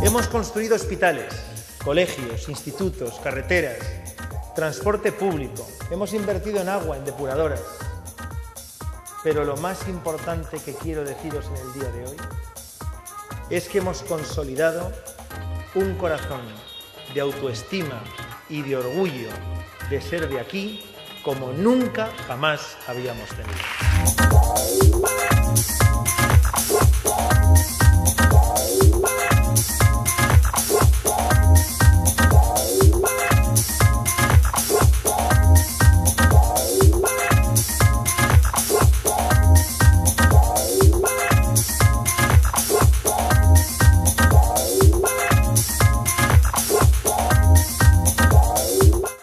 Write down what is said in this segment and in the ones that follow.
Hemos construido hospitales, colegios, institutos, carreteras, transporte público. Hemos invertido en agua, en depuradoras. Pero lo más importante que quiero deciros en el día de hoy es que hemos consolidado un corazón de autoestima y de orgullo de ser de aquí como nunca jamás habíamos tenido.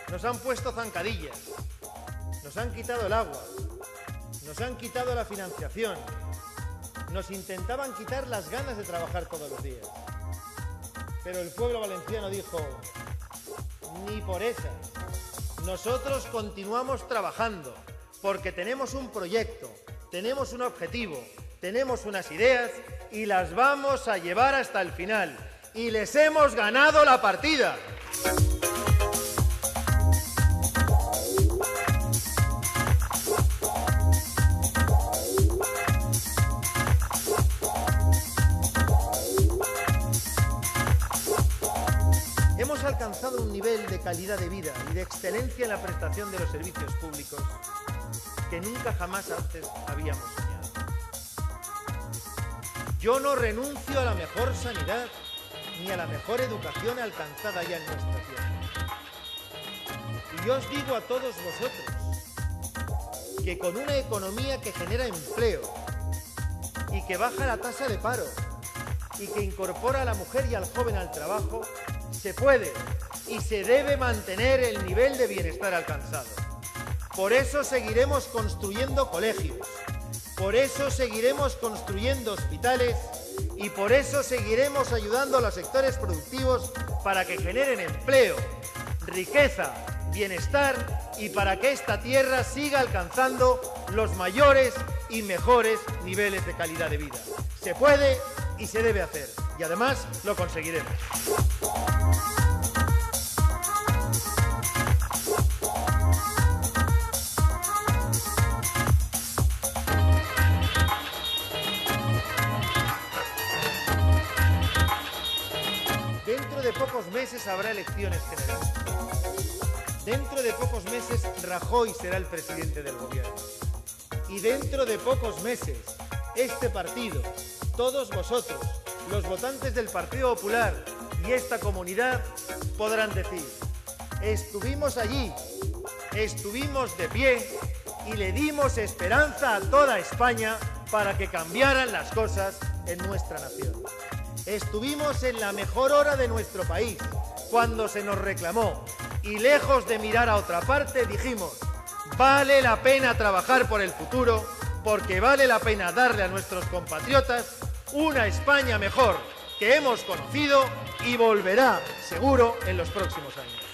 Nos han puesto zancadillas, nos han quitado el agua, nos han quitado la financiación, nos intentaban quitar las ganas de trabajar todos los días. Pero el pueblo valenciano dijo, ni por esa. Nosotros continuamos trabajando porque tenemos un proyecto, tenemos un objetivo, tenemos unas ideas y las vamos a llevar hasta el final. Y les hemos ganado la partida. Hemos alcanzado un nivel de calidad de vida y de excelencia en la prestación de los servicios públicos que nunca jamás antes habíamos soñado. Yo no renuncio a la mejor sanidad ni a la mejor educación alcanzada ya en nuestra tierra. Y yo os digo a todos vosotros que con una economía que genera empleo y que baja la tasa de paro y que incorpora a la mujer y al joven al trabajo, se puede y se debe mantener el nivel de bienestar alcanzado. Por eso seguiremos construyendo colegios, por eso seguiremos construyendo hospitales y por eso seguiremos ayudando a los sectores productivos para que generen empleo, riqueza, bienestar y para que esta tierra siga alcanzando los mayores y mejores niveles de calidad de vida. Se puede y se debe hacer y además lo conseguiremos. Dentro de pocos meses habrá elecciones generales. Dentro de pocos meses Rajoy será el presidente del gobierno. Y dentro de pocos meses este partido, todos vosotros, los votantes del Partido Popular y esta comunidad podrán decir: estuvimos allí, estuvimos de pie y le dimos esperanza a toda España para que cambiaran las cosas en nuestra nación. Estuvimos en la mejor hora de nuestro país, cuando se nos reclamó, y lejos de mirar a otra parte dijimos: vale la pena trabajar por el futuro, porque vale la pena darle a nuestros compatriotas una España mejor que hemos conocido y volverá seguro en los próximos años.